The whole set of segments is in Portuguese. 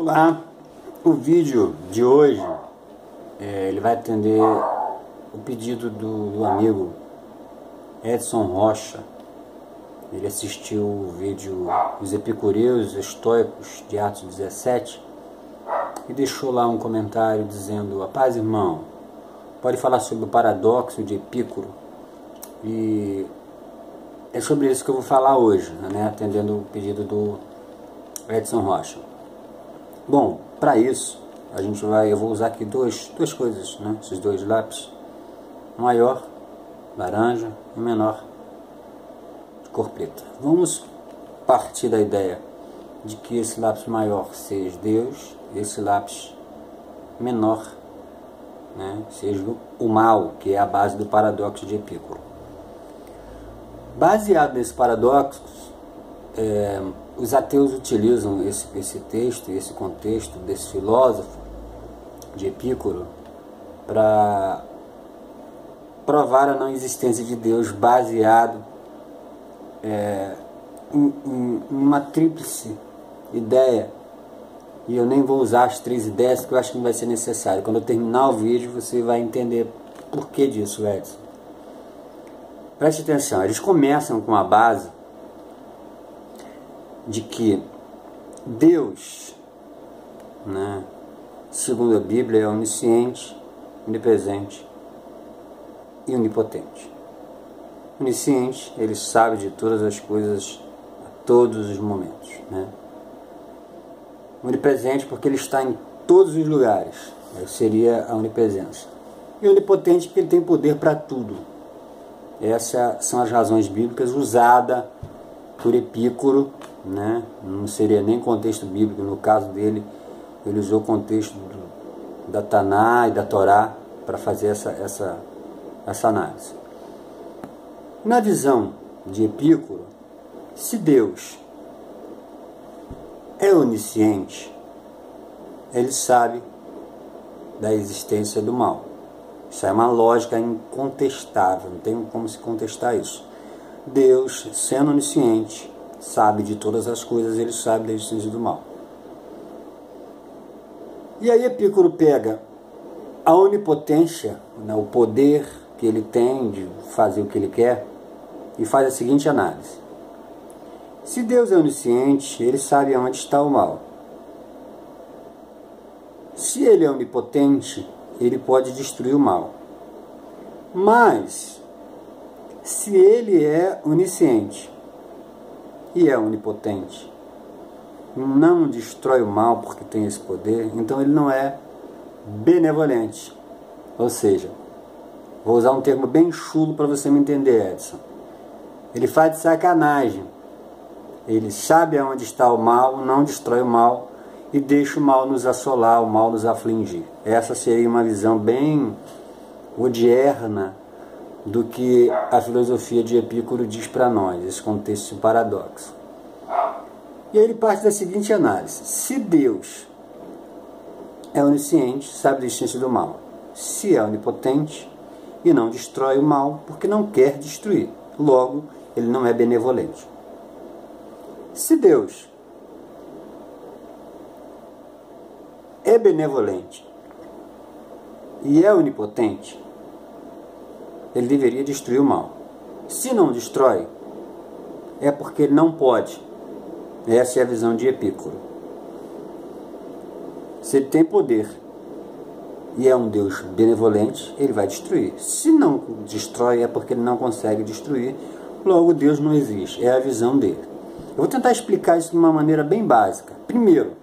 Olá, o vídeo de hoje ele vai atender o pedido do amigo Edson Rocha. Ele assistiu o vídeo Os Epicureus Estoicos de Atos 17 e deixou lá um comentário dizendo: "A paz, irmão, pode falar sobre o paradoxo de Epicuro?" E é sobre isso que eu vou falar hoje, né, atendendo o pedido do Edson Rocha. Bom, para isso eu vou usar aqui duas coisas, né? Esses dois lápis, maior, laranja, e menor, de cor preta. Vamos partir da ideia de que esse lápis maior seja Deus, e esse lápis menor, né, seja o mal, que é a base do paradoxo de Epicuro. Baseado nesse paradoxo, os ateus utilizam esse texto e esse contexto desse filósofo de Epicuro para provar a não existência de Deus, baseado em uma tríplice ideia. E eu nem vou usar as três ideias, porque eu acho que não vai ser necessário. Quando eu terminar o vídeo, você vai entender por que disso, Edson. Preste atenção, eles começam com a base de que Deus, né, segundo a Bíblia, é onisciente, onipresente e onipotente. Onisciente, ele sabe de todas as coisas a todos os momentos, né? Onipresente, porque ele está em todos os lugares, seria a onipresença. E onipotente, porque ele tem poder para tudo. Essas são as razões bíblicas usadas por Epicuro, né? Não seria nem contexto bíblico, no caso dele, ele usou o contexto da Taná e da Torá para fazer essa análise. Na visão de Epicuro, se Deus é onisciente, ele sabe da existência do mal. Isso é uma lógica incontestável, não tem como se contestar isso. Deus, sendo onisciente, sabe de todas as coisas, ele sabe da existência do mal. E aí Epicuro pega a onipotência, né, o poder que ele tem de fazer o que ele quer, e faz a seguinte análise: se Deus é onisciente, ele sabe aonde está o mal. Se ele é onipotente, ele pode destruir o mal. Mas se ele é onisciente e é onipotente, não destrói o mal porque tem esse poder, então ele não é benevolente. Ou seja, vou usar um termo bem chulo para você me entender, Edson. Ele faz de sacanagem. Ele sabe aonde está o mal, não destrói o mal e deixa o mal nos assolar, o mal nos afligir. Essa seria uma visão bem odierna do que a filosofia de Epicuro diz para nós, esse contexto de paradoxo. E aí ele parte da seguinte análise: se Deus é onisciente, sabe da existência do mal, se é onipotente e não destrói o mal porque não quer destruir, logo ele não é benevolente. Se Deus é benevolente e é onipotente, ele deveria destruir o mal. Se não destrói, é porque ele não pode. Essa é a visão de Epicuro. Se ele tem poder e é um Deus benevolente, ele vai destruir. Se não destrói, é porque ele não consegue destruir, logo Deus não existe. É a visão dele. Eu vou tentar explicar isso de uma maneira bem básica. Primeiro,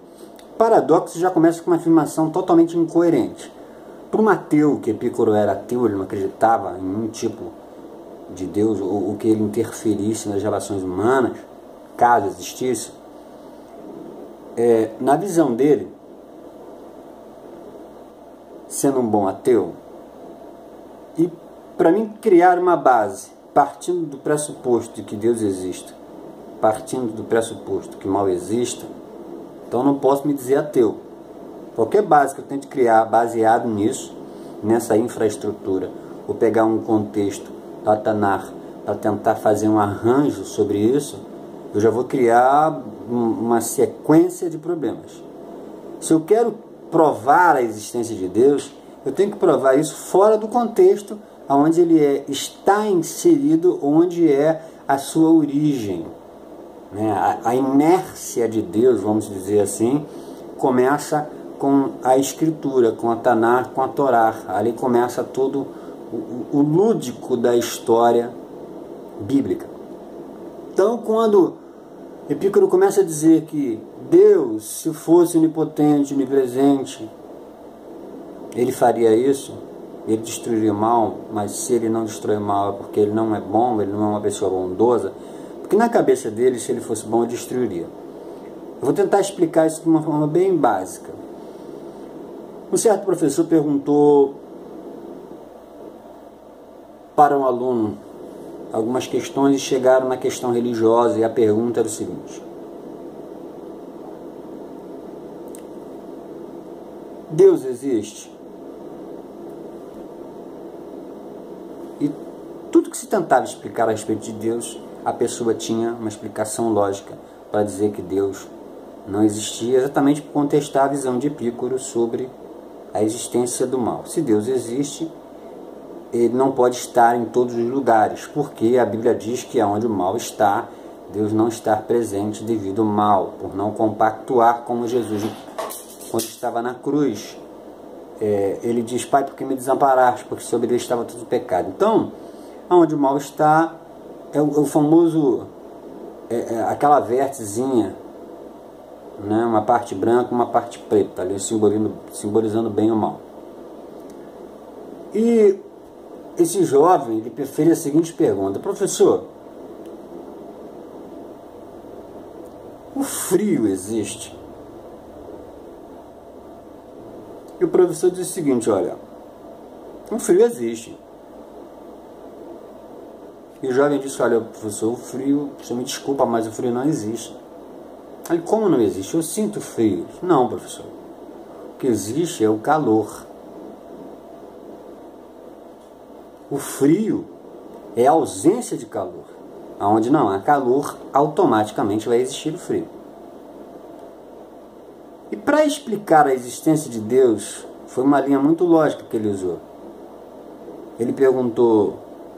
paradoxo já começa com uma afirmação totalmente incoerente. Para um ateu, que Epicuro era ateu, ele não acreditava em nenhum tipo de Deus, ou que ele interferisse nas relações humanas, caso existisse, na visão dele, sendo um bom ateu, e para mim criar uma base, partindo do pressuposto de que Deus exista, partindo do pressuposto que mal exista, então não posso me dizer ateu. Qualquer base que eu tente criar baseado nisso, nessa infraestrutura, ou pegar um contexto da Tanar para tentar fazer um arranjo sobre isso, eu já vou criar uma sequência de problemas. Se eu quero provar a existência de Deus, eu tenho que provar isso fora do contexto onde ele está inserido, onde é a sua origem. A inércia de Deus, vamos dizer assim, começa com a Escritura, com a Tanar, com a Torá. Ali começa todo o lúdico da história bíblica. Então, quando Epícoro começa a dizer que Deus, se fosse onipotente, onipresente, ele faria isso, ele destruiria o mal, mas se ele não destrói o mal é porque ele não é bom, ele não é uma pessoa bondosa, porque na cabeça dele, se ele fosse bom, ele destruiria. Eu vou tentar explicar isso de uma forma bem básica. Um certo professor perguntou para um aluno algumas questões e chegaram na questão religiosa, e a pergunta era o seguinte: Deus existe? E tudo que se tentava explicar a respeito de Deus, a pessoa tinha uma explicação lógica para dizer que Deus não existia, exatamente por contestar a visão de Epícoro sobre a existência do mal. Se Deus existe, ele não pode estar em todos os lugares, porque a Bíblia diz que onde o mal está, Deus não está presente devido ao mal, por não compactuar como Jesus, quando estava na cruz. Ele diz: Pai, por que me desamparaste? Porque sobre ele estava todo o pecado. Então, onde o mal está, é o famoso, aquela vérticezinha, né? Uma parte branca, uma parte preta, ali simbolizando bem o mal. E esse jovem, ele fez a seguinte pergunta: professor, o frio existe? E o professor disse o seguinte: olha, o frio existe. E o jovem disse: olha, professor, o frio, você me desculpa, mas o frio não existe. Aí, como não existe? Eu sinto frio. Não, professor. O que existe é o calor. O frio é a ausência de calor. Onde não há calor, automaticamente vai existir o frio. E para explicar a existência de Deus, foi uma linha muito lógica que ele usou. Ele perguntou: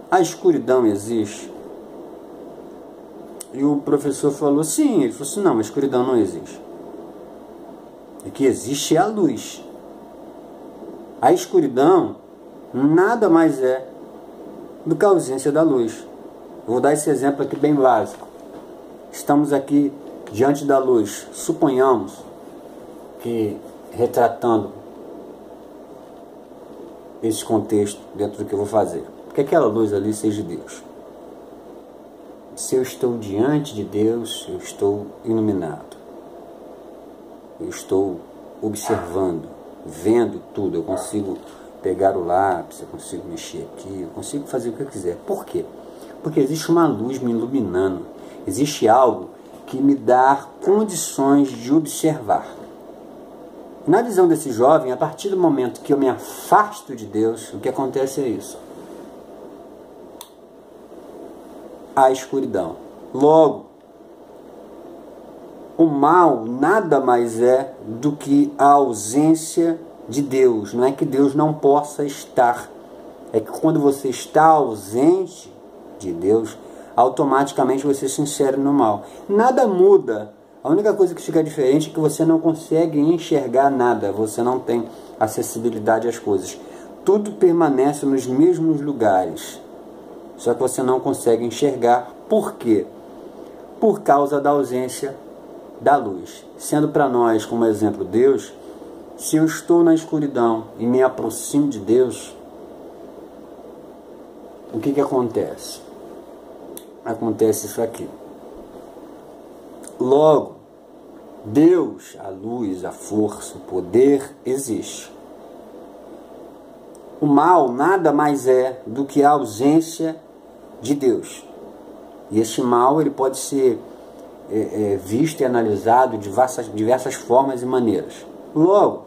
a escuridão existe? E o professor falou: sim. Ele falou assim: não, a escuridão não existe. O que existe é a luz. A escuridão nada mais é do que a ausência da luz. Eu vou dar esse exemplo aqui bem básico. Estamos aqui diante da luz. Suponhamos que, retratando esse contexto dentro do que eu vou fazer, que aquela luz ali seja Deus. Se eu estou diante de Deus, eu estou iluminado. Eu estou observando, vendo tudo. Eu consigo pegar o lápis, eu consigo mexer aqui, eu consigo fazer o que eu quiser. Por quê? Porque existe uma luz me iluminando. Existe algo que me dá condições de observar. Na visão desse jovem, a partir do momento que eu me afasto de Deus, o que acontece é isso: a escuridão. Logo, o mal nada mais é do que a ausência de Deus. Não é que Deus não possa estar, é que quando você está ausente de Deus, automaticamente você se insere no mal. Nada muda. A única coisa que fica diferente é que você não consegue enxergar nada, você não tem acessibilidade às coisas. Tudo permanece nos mesmos lugares, só que você não consegue enxergar. Por quê? Por causa da ausência da luz. Sendo para nós, como exemplo, Deus, se eu estou na escuridão e me aproximo de Deus, o que acontece? Acontece isso aqui. Logo, Deus, a luz, a força, o poder existe. O mal nada mais é do que a ausência de Deus. E esse mal ele pode ser visto e analisado de diversas formas e maneiras. Logo,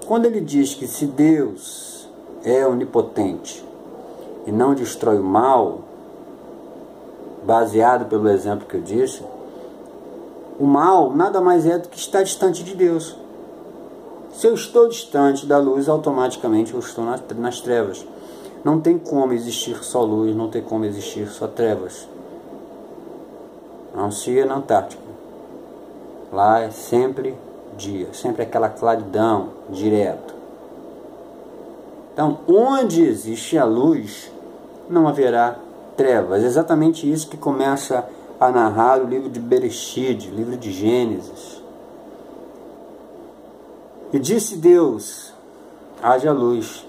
quando ele diz que se Deus é onipotente e não destrói o mal, baseado pelo exemplo que eu disse, o mal nada mais é do que estar distante de Deus. Se eu estou distante da luz, automaticamente eu estou nas trevas. Não tem como existir só luz, não tem como existir só trevas. Não se na Antártica. Lá é sempre dia, sempre aquela claridão direto. Então, onde existe a luz, não haverá trevas. É exatamente isso que começa a narrar o livro de Bereshit, o livro de Gênesis. E disse Deus, haja luz.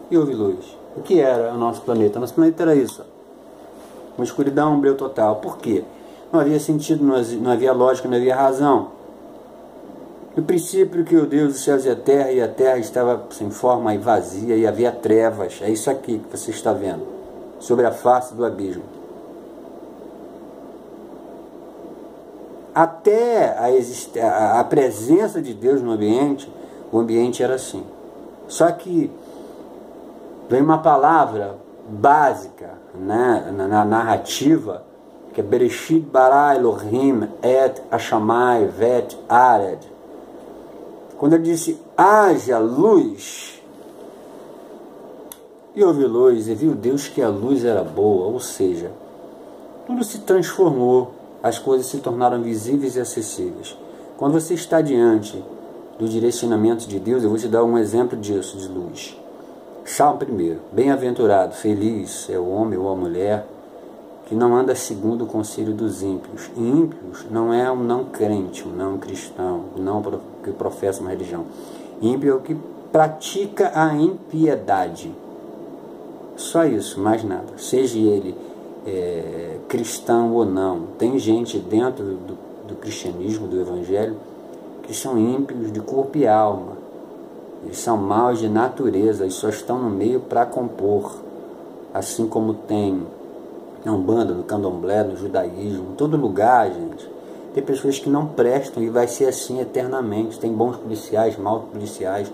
E houve luz. O que era o nosso planeta? Nosso planeta era isso. Uma escuridão, um breu total. Por quê? Não havia sentido, não havia lógica, não havia razão. No princípio que o Deus dos céus e a terra estava sem forma e vazia, e havia trevas. É isso aqui que você está vendo, sobre a face do abismo. Até a presença de Deus no ambiente, o ambiente era assim. Só que vem uma palavra básica, né, na narrativa, que é Bereshit bara Elohim et Hashamai vet ared. Quando ele disse, haja luz, e houve luz, e viu Deus que a luz era boa, ou seja, tudo se transformou, as coisas se tornaram visíveis e acessíveis. Quando você está diante do direcionamento de Deus, eu vou te dar um exemplo disso, de luz. Salmo 1, bem-aventurado, feliz é o homem ou a mulher que não anda segundo o conselho dos ímpios. E ímpios não é um não crente, um não cristão, um não que professa uma religião. Ímpio é o que pratica a impiedade. Só isso, mais nada. Seja ele cristão ou não. Tem gente dentro do cristianismo, do evangelho, que são ímpios de corpo e alma. Eles são maus de natureza, eles só estão no meio para compor. Assim como tem na Umbanda, no Candomblé, no judaísmo, em todo lugar, gente. Tem pessoas que não prestam e vai ser assim eternamente. Tem bons policiais, maus policiais,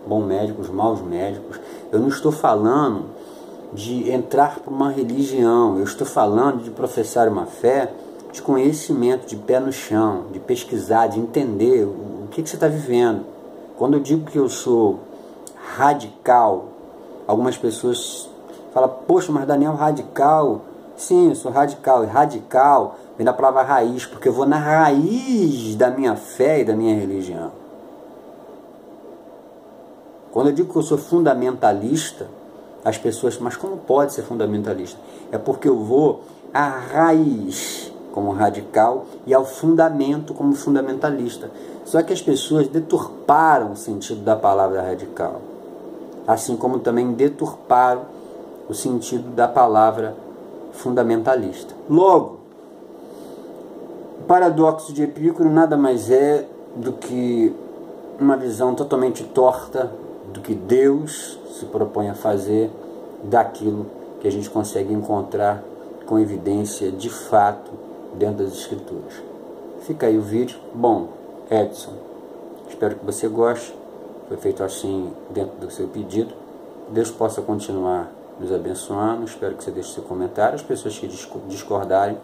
bons médicos, maus médicos. Eu não estou falando de entrar para uma religião, eu estou falando de professar uma fé de conhecimento, de pé no chão, de pesquisar, de entender o que você está vivendo. Quando eu digo que eu sou radical, algumas pessoas falam, poxa, mas Daniel, radical? Sim, eu sou radical. E radical vem da palavra raiz, porque eu vou na raiz da minha fé e da minha religião. Quando eu digo que eu sou fundamentalista, as pessoas, mas como pode ser fundamentalista? É porque eu vou à raiz como radical e ao fundamento como fundamentalista. Só que as pessoas deturparam o sentido da palavra radical, assim como também deturparam o sentido da palavra fundamentalista. Logo, o paradoxo de Epícoro nada mais é do que uma visão totalmente torta do que Deus se propõe a fazer, daquilo que a gente consegue encontrar com evidência de fato dentro das Escrituras. Fica aí o vídeo. Bom, Edson, espero que você goste. Foi feito assim dentro do seu pedido. Deus possa continuar nos abençoando. Espero que você deixe seu comentário. As pessoas que discordarem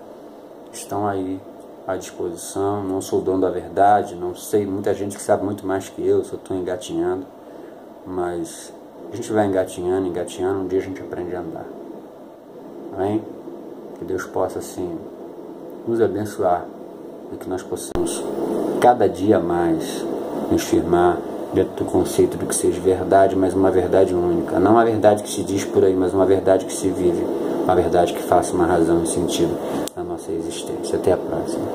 estão aí à disposição. Não sou dono da verdade, não sei, muita gente que sabe muito mais que eu, só estou engatinhando, mas a gente vai engatinhando, um dia a gente aprende a andar. Amém? Que Deus possa assim nos abençoar e que nós possamos cada dia mais nos firmar dentro do conceito do que seja verdade, mas uma verdade única. Não uma verdade que se diz por aí, mas uma verdade que se vive. Uma verdade que faça uma razão e sentido na nossa existência. Até a próxima.